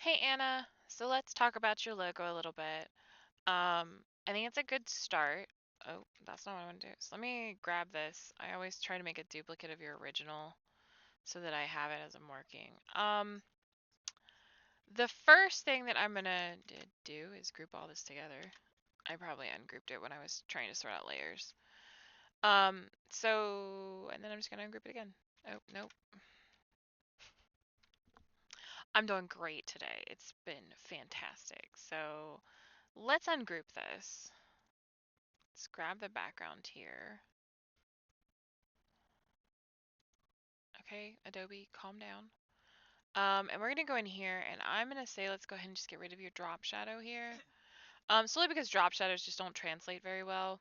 Hey Anna, so let's talk about your logo a little bit. I think it's a good start. Oh, that's not what I want to do. So let me grab this. I always try to make a duplicate of your original so that I have it as I'm working. The first thing that I'm gonna do is group all this together. I probably ungrouped it when I was trying to sort out layers. And then I'm just gonna ungroup it again. Oh, nope. I'm doing great today. It's been fantastic. So let's ungroup this. Let's grab the background here. Okay, Adobe, calm down. And we're gonna go in here and I'm gonna say let's go ahead and just get rid of your drop shadow here. Solely because drop shadows just don't translate very well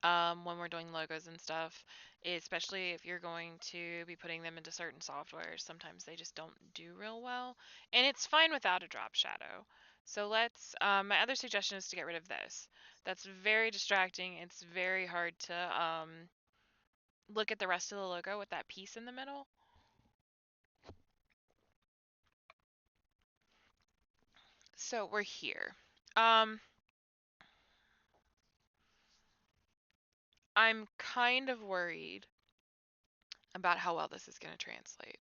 when we're doing logos and stuff, especially if you're going to be putting them into certain softwares. Sometimes they just don't do real well, and it's fine without a drop shadow. So my other suggestion is to get rid of this. That's very distracting. It's very hard to look at the rest of the logo with that piece in the middle. So we're here. I'm kind of worried about how well this is going to translate.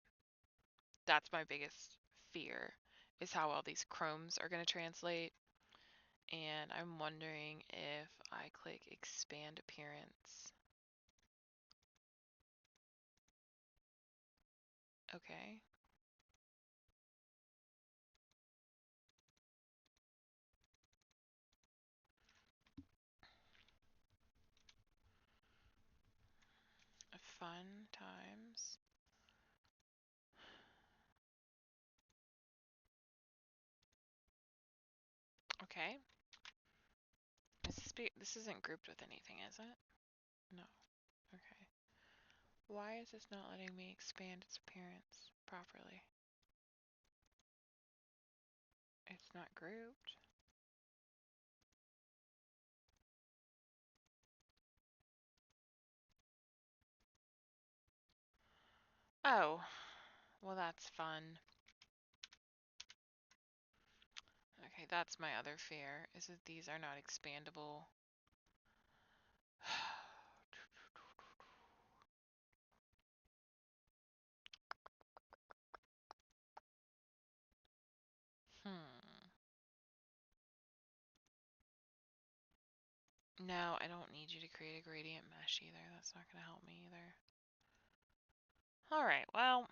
That's my biggest fear, is how well these chromes are going to translate. And I'm wondering if I click expand appearance. Okay. Fun times. Okay. This isn't grouped with anything, is it? No. Okay. Why is this not letting me expand its appearance properly? It's not grouped. Oh, well that's fun. Okay, that's my other fear, is that these are not expandable. No, I don't need you to create a gradient mesh either. That's not going to help me either. Alright, well.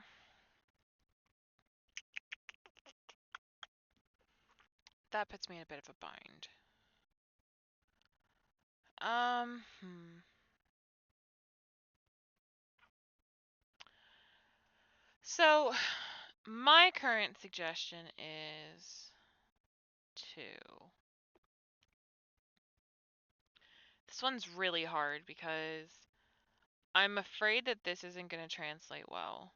That puts me in a bit of a bind. So, my current suggestion is to... This one's really hard because I'm afraid that this isn't going to translate well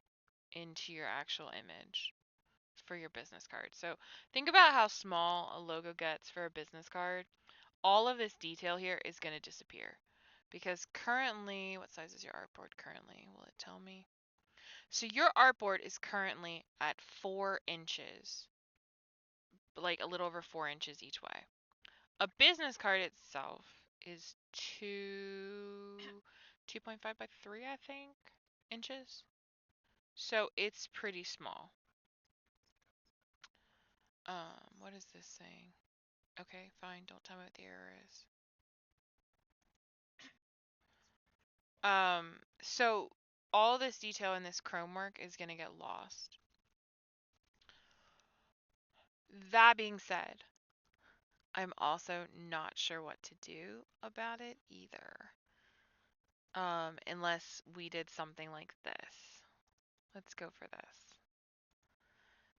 into your actual image for your business card. So think about how small a logo gets for a business card. All of this detail here is going to disappear because currently, what size is your artboard currently? Will it tell me? So your artboard is currently at 4 inches, like a little over 4 inches each way. A business card itself is 2.5 by 3, I think, inches. So it's pretty small. What is this saying? Okay, fine. Don't tell me what the error is. So all this detail in this chrome work is going to get lost. That being said, I'm also not sure what to do about it either. Unless we did something like this. Let's go for this.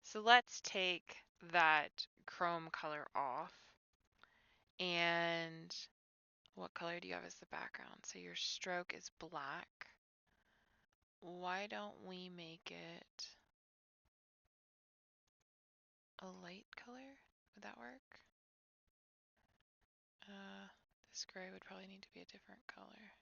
So let's take that chrome color off. And what color do you have as the background? So your stroke is black. Why don't we make it a light color? Would that work? This gray would probably need to be a different color.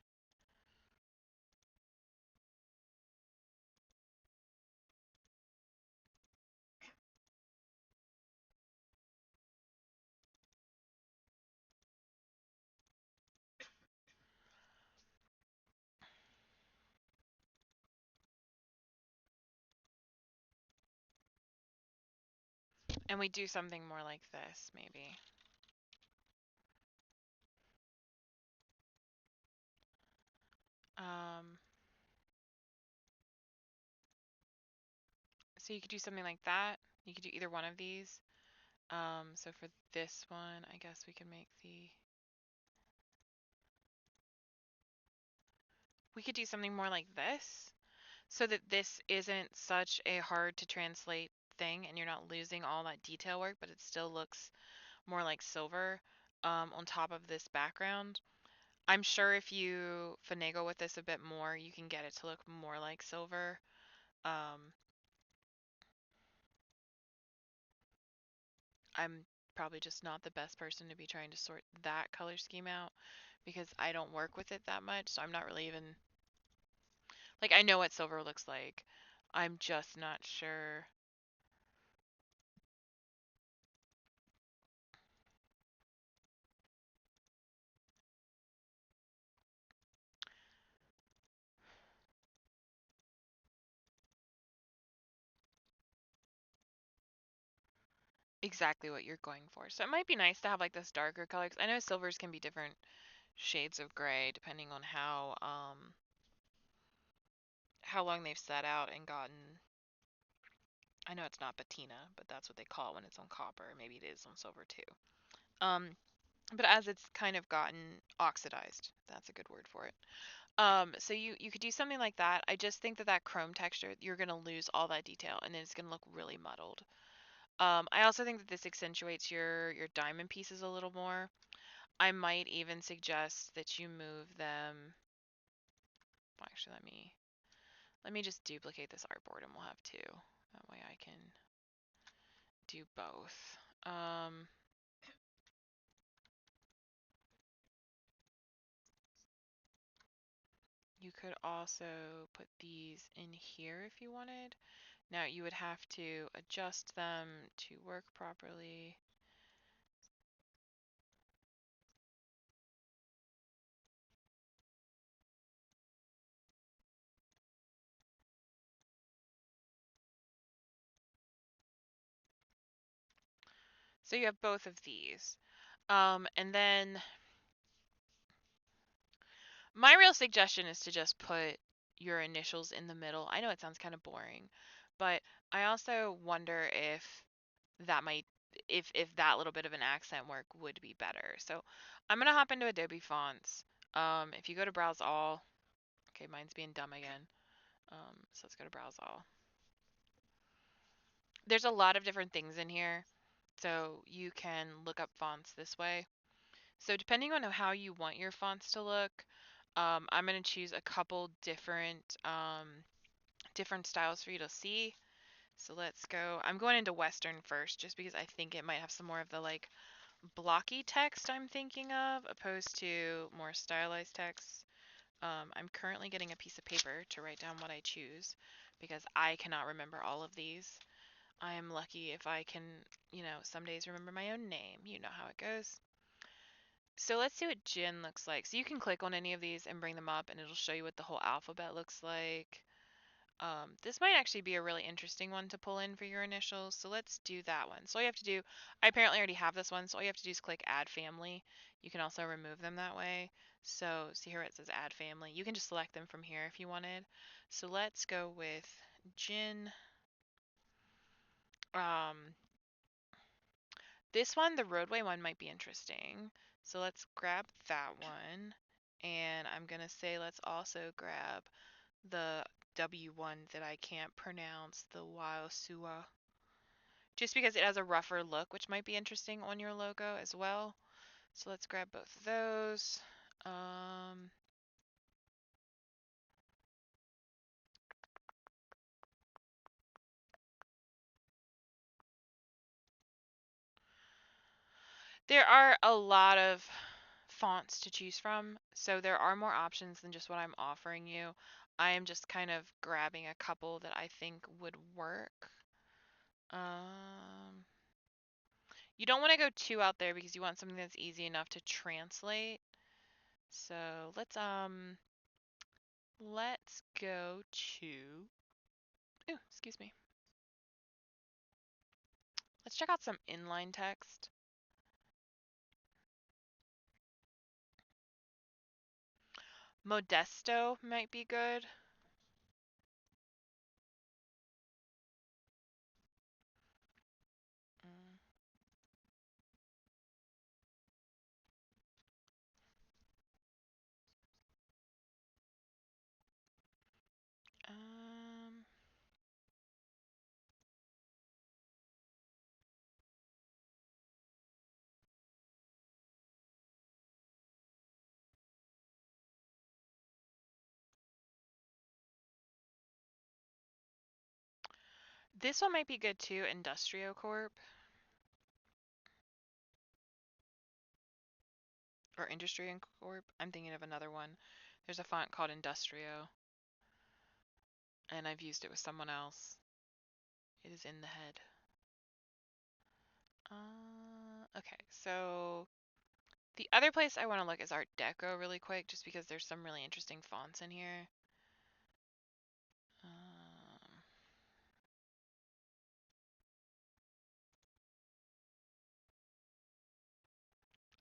And we do something more like this, maybe. Um, so you could do something like that. You could do either one of these. So for this one, I guess we can make the... We could do something more like this, so that this isn't such a hard to translate thing and you're not losing all that detail work, but it still looks more like silver on top of this background. I'm sure if you finagle with this a bit more, you can get it to look more like silver. Um, I'm probably just not the best person to be trying to sort that color scheme out because I don't work with it that much, so I'm not really even like I know what silver looks like. I'm just not sure. Exactly what you're going for. So it might be nice to have like this darker color 'cause I know silvers can be different shades of gray depending on how long they've set out and gotten. I know it's not patina, but that's what they call it when it's on copper. Maybe it is on silver too. Um, but as it's kind of gotten oxidized, that's a good word for it. So you could do something like that. I just think that that chrome texture, you're gonna lose all that detail, and it's gonna look really muddled. I also think that this accentuates your diamond pieces a little more. I might even suggest that you move them. Well, actually, let me just duplicate this artboard, and we'll have two. That way, I can do both. You could also put these in here if you wanted. Now you would have to adjust them to work properly. So you have both of these. And then my real suggestion is to just put your initials in the middle. I know it sounds kind of boring, but I also wonder that might if that little bit of an accent work would be better. So I'm gonna hop into Adobe Fonts. If you go to Browse All, okay, mine's being dumb again. So let's go to Browse All. There's a lot of different things in here, so you can look up fonts this way. So depending on how you want your fonts to look, I'm going to choose a couple different styles for you to see. So let's go. I'm going into Western first, just because I think it might have some more of the like blocky text I'm thinking of, opposed to more stylized text. I'm currently getting a piece of paper to write down what I choose, because I cannot remember all of these. I am lucky if I can, some days remember my own name. You know how it goes. So let's see what Jin looks like. So you can click on any of these and bring them up, and it'll show you what the whole alphabet looks like. This might actually be a really interesting one to pull in for your initials. So let's do that one. So all you have to do, I apparently already have this one, so all you have to do is click Add Family. You can also remove them that way. So see here it says Add Family. You can just select them from here if you wanted. So let's go with Jin. Um, This one, the roadway one, might be interesting. So let's grab that one. And I'm going to say let's also grab the W1 that I can't pronounce, the Waosua. Just because it has a rougher look, which might be interesting on your logo as well. So let's grab both of those. Um, there are a lot of fonts to choose from, so there are more options than just what I'm offering you. I am just kind of grabbing a couple that I think would work. Um, you don't want to go too out there because you want something that's easy enough to translate. So let's go to, ooh, excuse me. Let's check out some inline text. Modesto might be good. Mm. Um, this one might be good too, Industrio Corp. Or Industry Corp. I'm thinking of another one. There's a font called Industrio, and I've used it with someone else. It is in the head. Okay, so the other place I want to look is Art Deco really quick, just because there's some really interesting fonts in here.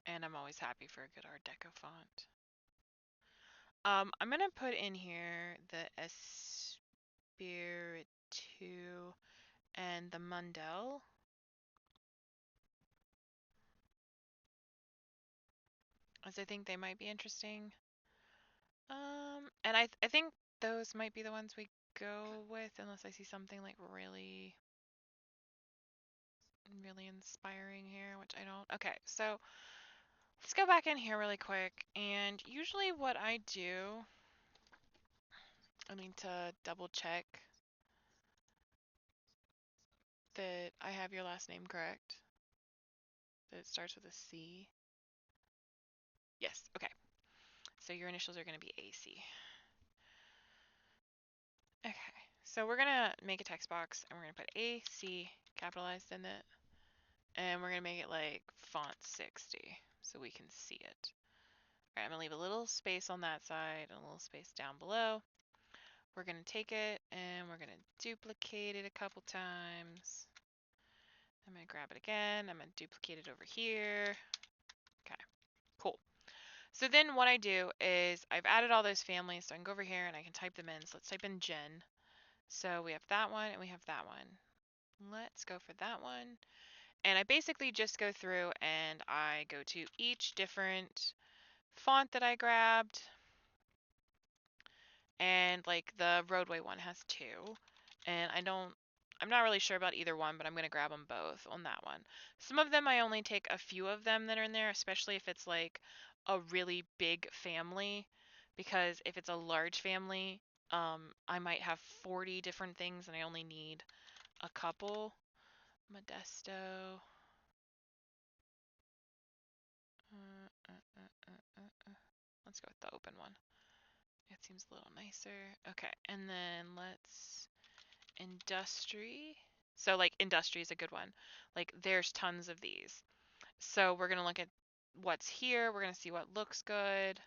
And I'm always happy for a good Art Deco font. I'm gonna put in here the Espiritu and the Mundell, as I think they might be interesting. And I think those might be the ones we go with, unless I see something like really, really inspiring here, which I don't. Okay, so let's go back in here really quick. And usually what I do, I need to double check that I have your last name correct, that it starts with a C. Yes, okay. So your initials are going to be AC. Okay, so we're going to make a text box, and we're going to put AC capitalized in it. And we're going to make it like font 60 so we can see it. All right, I'm going to leave a little space on that side and a little space down below. We're going to take it and we're going to duplicate it a couple times. I'm going to grab it again. I'm going to duplicate it over here. Okay, cool. So then what I do is I've added all those families, so I can go over here and I can type them in. So let's type in Jen. So we have that one and we have that one. Let's go for that one. And I basically just go through and I go to each different font that I grabbed. And like the roadway one has two. And I'm not really sure about either one, but I'm going to grab them both on that one. Some of them I only take a few of them that are in there, especially if it's like a really big family. Because if it's a large family, I might have 40 different things and I only need a couple. Modesto. Let's go with the open one. It seems a little nicer. Okay, and then let's industry. So like industry is a good one. Like there's tons of these. So we're gonna look at what's here. We're gonna see what looks good.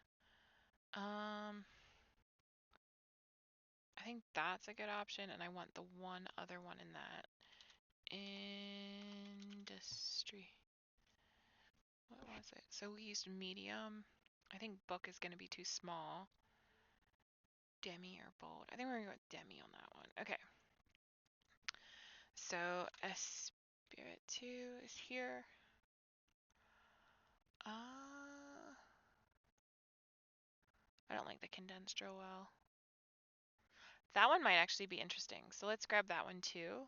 I think that's a good option, and I want the one other one in that. Industry. What was it? So we used medium. I think book is gonna be too small. Demi or bold. I think we're gonna go with demi on that one. Okay. So Espiritu is here. I don't like the condensed real well. That one might actually be interesting. So let's grab that one too.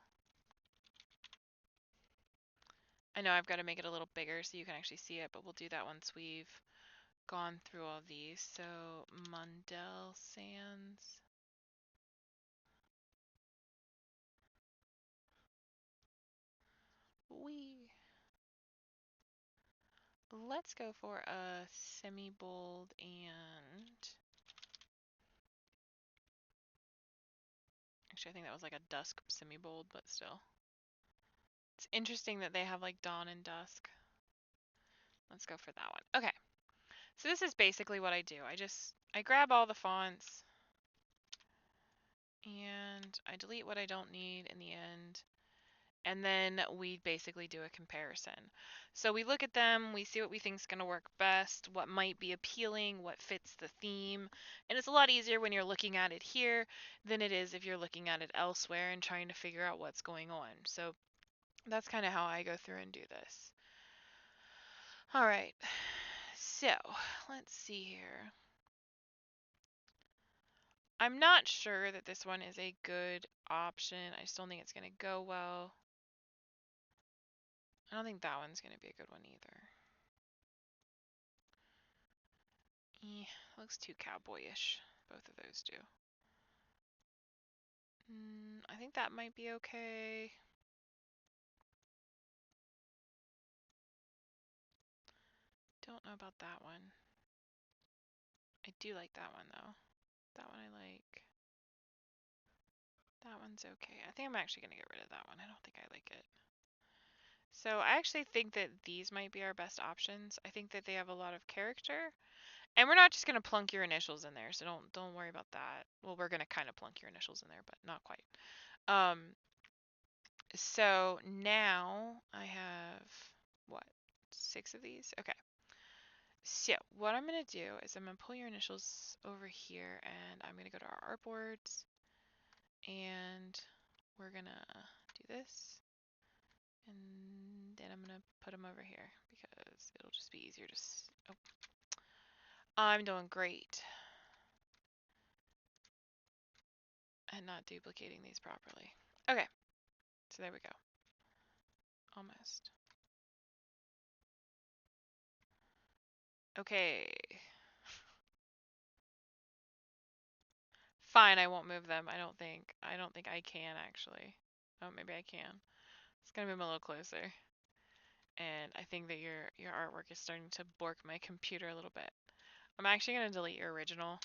I know I've got to make it a little bigger so you can actually see it, but we'll do that once we've gone through all these. So Mundell Sans. Let's go for a semi-bold and actually I think that was like a dusk semi-bold, but still. It's interesting that they have like dawn and dusk. Let's go for that one. Okay. So this is basically what I do. I grab all the fonts and I delete what I don't need in the end. and then we basically do a comparison. So we look at them, we see what we think is going to work best, what might be appealing, what fits the theme, and it's a lot easier when you're looking at it here than it is if you're looking at it elsewhere and trying to figure out what's going on. So that's kind of how I go through and do this. All right, so let's see here. I'm not sure that this one is a good option. I just don't think it's going to go well. I don't think that one's going to be a good one either. Looks too cowboyish. Both of those do. I think that might be okay. Don't know about that one. I do like that one though. That one I like. That one's okay. I think I'm actually going to get rid of that one. I don't think I like it. So I actually think that these might be our best options. I think that they have a lot of character. And we're not just going to plunk your initials in there, so don't worry about that. Well, we're going to kind of plunk your initials in there, but not quite. So now I have, what, 6 of these? Okay. So what I'm going to do is I'm going to pull your initials over here, and I'm going to go to our artboards, and we're going to do this, and then I'm going to put them over here because it'll just be easier to, oh, I'm doing great at not duplicating these properly. Okay, so there we go. Almost. Okay. Fine, I won't move them. I don't think I can actually. Oh, maybe I can. It's gonna move them a little closer. And I think that your artwork is starting to bork my computer a little bit. I'm actually gonna delete your original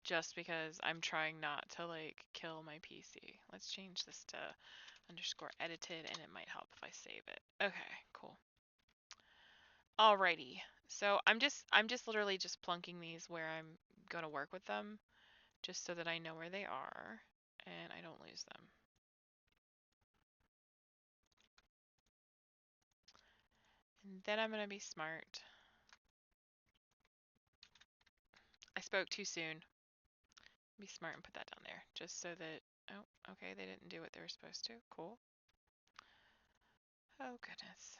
just because I'm trying not to like kill my PC. Let's change this to underscore edited and it might help if I save it. Okay, cool. Alrighty. So I'm just literally just plunking these where I'm gonna work with them, just so that I know where they are and I don't lose them. And then I'm gonna be smart. I spoke too soon. Be smart and put that down there, just so that, oh, okay, they didn't do what they were supposed to. Cool. Oh goodness.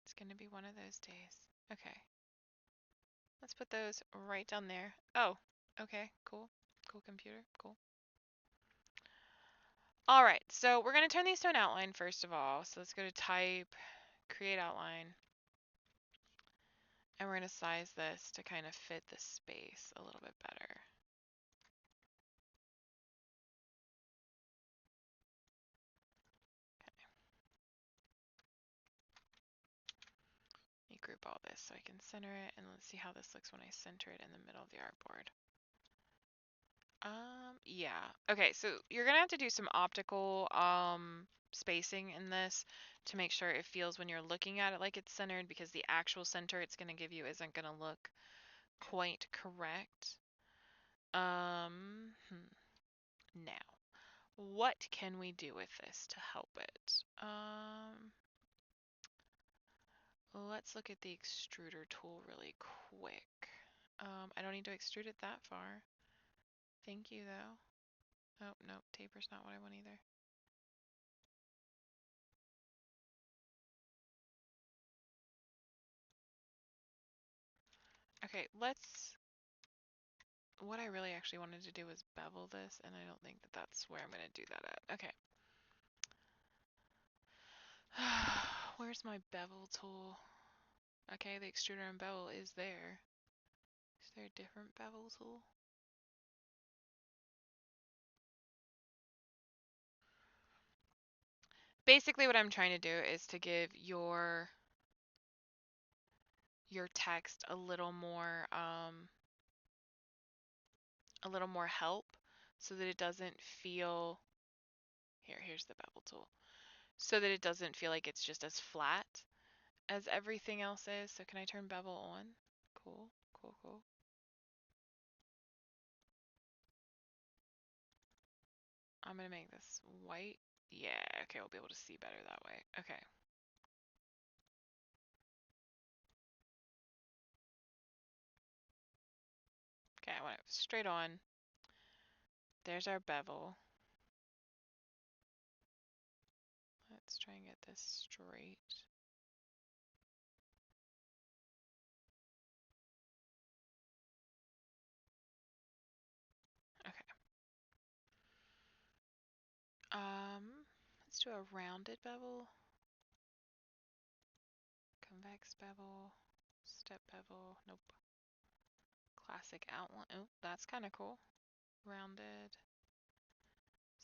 It's gonna be one of those days. Okay. Let's put those right down there. Oh, okay, cool. Cool computer, cool. All right, so we're gonna turn these to an outline first of all. So let's go to type, create outline. And we're gonna size this to kind of fit the space a little bit better. Let me group all this so I can center it, and let's see how this looks when I center it in the middle of the artboard. Yeah. Okay, so you're gonna have to do some optical spacing in this to make sure it feels when you're looking at it like it's centered, because the actual center it's gonna give you isn't gonna look quite correct. Now, what can we do with this to help it? Let's look at the extruder tool really quick. I don't need to extrude it that far. Thank you, though. Oh, no, taper's not what I want either. Okay, what I really actually wanted to do was bevel this, and I don't think that that's where I'm going to do that at. Okay. Where's my bevel tool? Okay, the extruder and bevel is there. Is there a different bevel tool? Basically what I'm trying to do is to give your text a little more help, so that it doesn't feel, here's the bevel tool, so that it doesn't feel like it's just as flat as everything else is. So can I turn bevel on? Cool, cool, cool. I'm gonna make this white Yeah, okay, we'll be able to see better that way. Okay. Okay, I want it straight on. There's our bevel. Let's try and get this straight. Okay. Let's do a rounded bevel. Convex bevel. Step bevel. Nope. Classic outline. Oh, that's kind of cool. Rounded.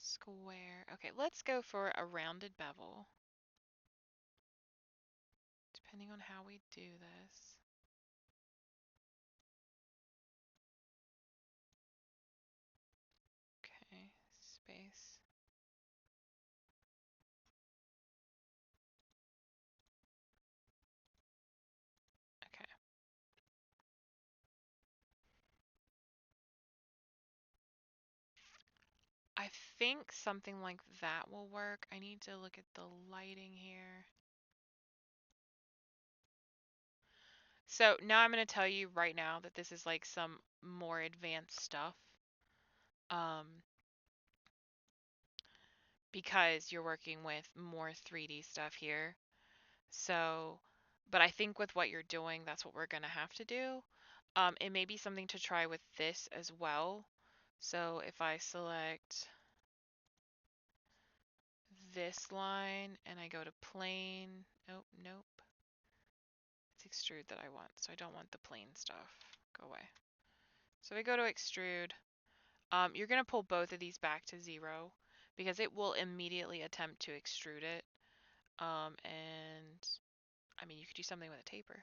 Square. Okay, let's go for a rounded bevel. Depending on how we do this. Okay, space. Okay. I think something like that will work. I need to look at the lighting here. So now I'm going to tell you right now that this is like some more advanced stuff. Because you're working with more 3D stuff here. So, but I think with what you're doing, that's what we're going to have to do. It may be something to try with this as well. So if I select this line and I go to plane, oh, nope. It's extrude that I want, so I don't want the plane stuff. Go away. So we go to extrude. You're going to pull both of these back to 0 because it will immediately attempt to extrude it. And I mean, you could do something with a taper.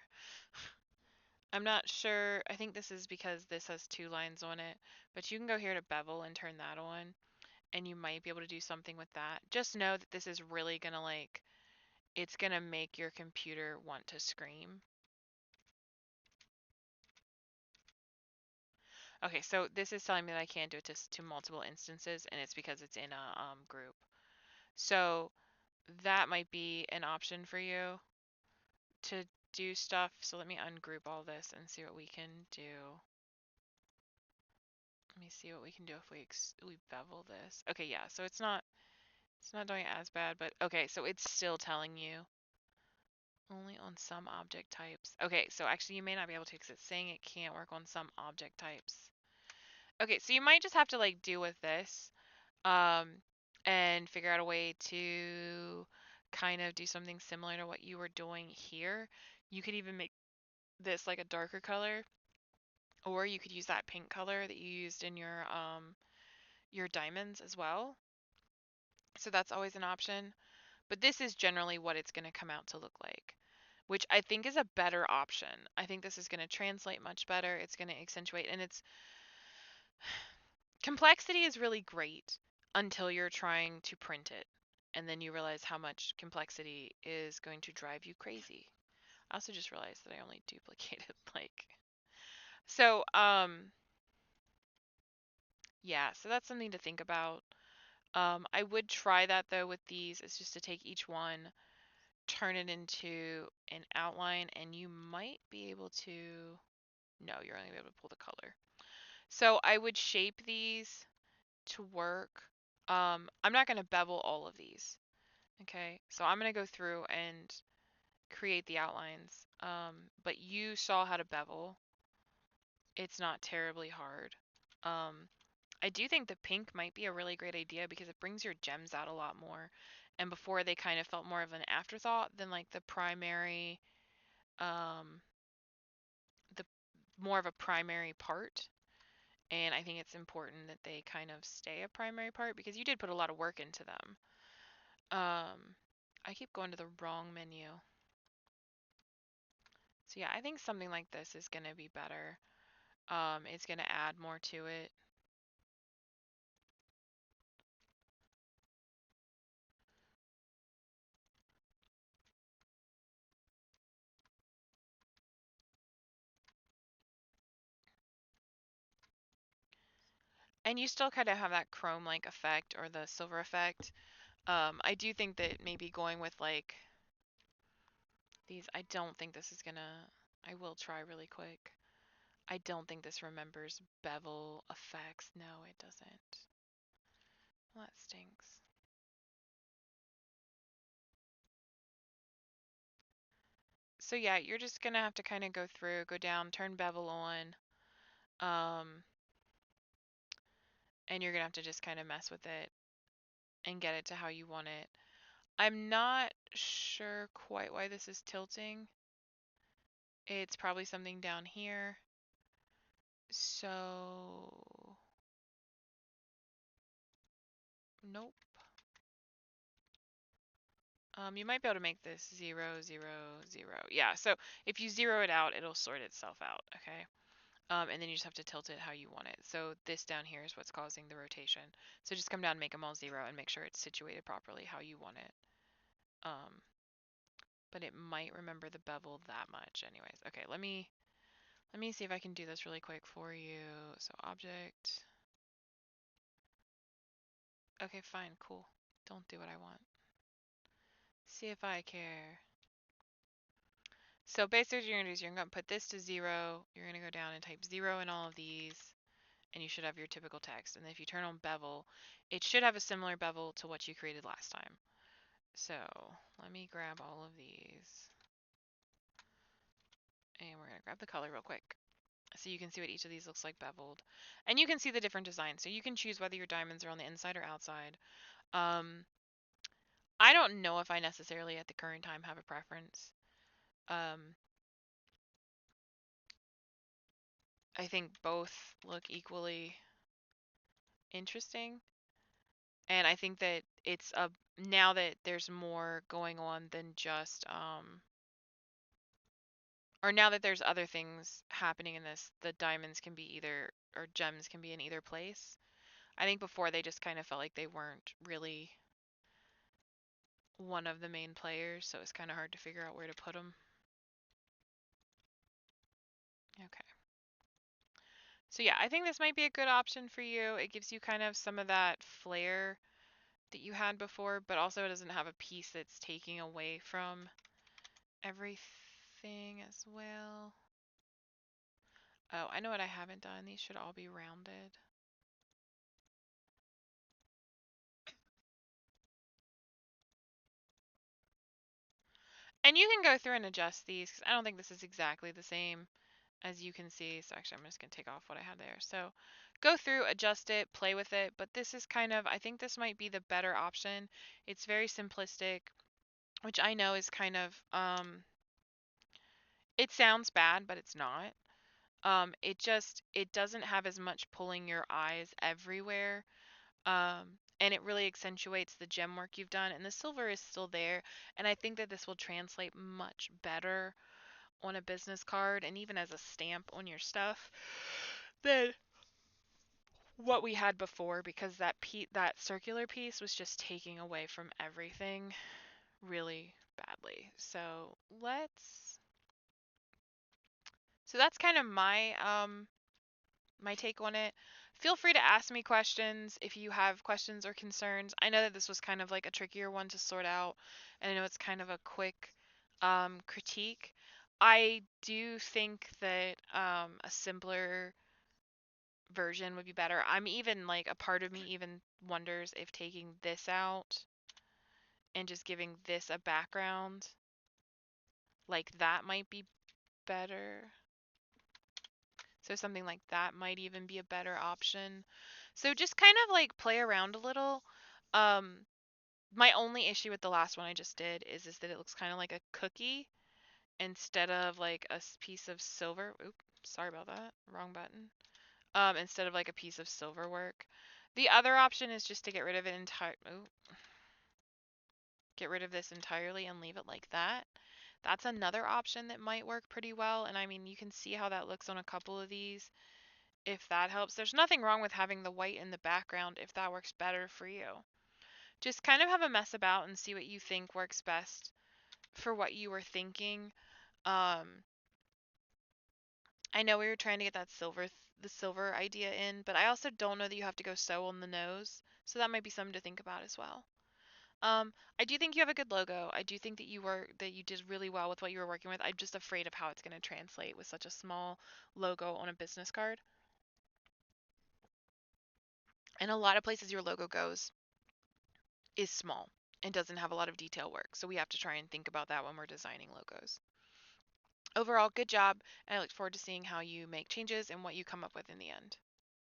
I'm not sure. I think this is because this has 2 lines on it, but you can go here to bevel and turn that on, and you might be able to do something with that. Just know that this is really gonna like, it's gonna make your computer want to scream. Okay, so this is telling me that I can't do it to multiple instances, and it's because it's in a group. So that might be an option for you to do stuff. So let me ungroup all this and see what we can do. Let me see what we can do if we bevel this. Okay, yeah, so it's not doing it as bad, but okay, so it's still telling you only on some object types. Okay, so actually you may not be able to because it's saying it can't work on some object types. Okay, so you might just have to like deal with this um, and figure out a way to kind of do something similar to what you were doing here. You could even make this like a darker color, or you could use that pink color that you used in your diamonds as well. So that's always an option. But this is generally what it's going to come out to look like, which I think is a better option. I think this is going to translate much better. It's going to accentuate, and it's complexity is really great until you're trying to print it. And then you realize how much complexity is going to drive you crazy. I also just realized that I only duplicated like so yeah, so that's something to think about. I would try that though with these, is just to take each one, turn it into an outline, and you might be able to, no, you're only able to pull the color. So I would shape these to work. I'm not going to bevel all of these. Okay, so I'm going to go through and create the outlines. But you saw how to bevel. It's not terribly hard. Um, I do think the pink might be a really great idea because it brings your gems out a lot more. And before they kind of felt more of an afterthought than like the primary, um, the more of a primary part. And I think it's important that they kind of stay a primary part because you did put a lot of work into them. I keep going to the wrong menu. So yeah, I think something like this is going to be better. It's going to add more to it. And you still kind of have that chrome-like effect or the silver effect. I do think that maybe going with like these, I don't think this is gonna, I will try really quick. I don't think this remembers bevel effects. No, it doesn't. Well, that stinks. So yeah, you're just gonna have to kind of go through, go down, turn bevel on, um, and you're gonna have to just kind of mess with it and get it to how you want it. I'm not sure quite why this is tilting. It's probably something down here. So, nope. You might be able to make this 0, 0, 0. Yeah, so if you zero it out, it'll sort itself out, okay? And then you just have to tilt it how you want it. So this down here is what's causing the rotation. So just come down, make them all 0, and make sure it's situated properly how you want it. But it might remember the bevel that much anyways. Okay, let me see if I can do this really quick for you. So object. Okay, fine, cool. Don't do what I want. See if I care. So basically what you're going to do is you're going to put this to 0. You're going to go down and type 0 in all of these. And you should have your typical text. And then if you turn on bevel, it should have a similar bevel to what you created last time. So let me grab all of these. And we're going to grab the color real quick, so you can see what each of these looks like beveled. And you can see the different designs. So you can choose whether your diamonds are on the inside or outside. I don't know if I necessarily at the current time have a preference. I think both look equally interesting. And I think that it's a now that there's more going on than just or now that there's other things happening in this, the diamonds can be either or gems can be in either place. I think before they just kind of felt like they weren't really one of the main players, so it's kind of hard to figure out where to put them. Okay. So yeah, I think this might be a good option for you. It gives you kind of some of that flair that you had before, but also it doesn't have a piece that's taking away from everything as well. Oh, I know what I haven't done. These should all be rounded. And you can go through and adjust these, because I don't think this is exactly the same as you can see. So actually, I'm just going to take off what I had there. So go through, adjust it, play with it. But this is kind of, I think this might be the better option. It's very simplistic, which I know is kind of, it sounds bad, but it's not. It doesn't have as much pulling your eyes everywhere. And it really accentuates the gem work you've done. And the silver is still there. And I think that this will translate much better on a business card and even as a stamp on your stuff than what we had before, because that circular piece was just taking away from everything really badly. So that's kind of my take on it. Feel free to ask me questions if you have questions or concerns. I know that this was kind of like a trickier one to sort out, and I know it's kind of a quick critique. I do think that a simpler version would be better. I'm even like a part of me even wonders if taking this out and just giving this a background like that might be better. So something like that might even be a better option. So just kind of like play around a little. Um, my only issue with the last one I just did is that it looks kind of like a cookie instead of like a piece of silver. Oops, sorry about that. Wrong button. Instead of like a piece of silver work. The other option is just to get rid of it get rid of this entirely and leave it like that. That's another option that might work pretty well. And I mean, you can see how that looks on a couple of these. If that helps, there's nothing wrong with having the white in the background if that works better for you. Just kind of have a mess about and see what you think works best for what you were thinking. Um, I know we were trying to get the silver idea in, but I also don't know that you have to go so on the nose. So that might be something to think about as well. I do think you have a good logo. I do think that you did really well with what you were working with. I'm just afraid of how it's going to translate with such a small logo on a business card. And a lot of places your logo goes is small and doesn't have a lot of detail work. So we have to try and think about that when we're designing logos. Overall, good job, and I look forward to seeing how you make changes and what you come up with in the end.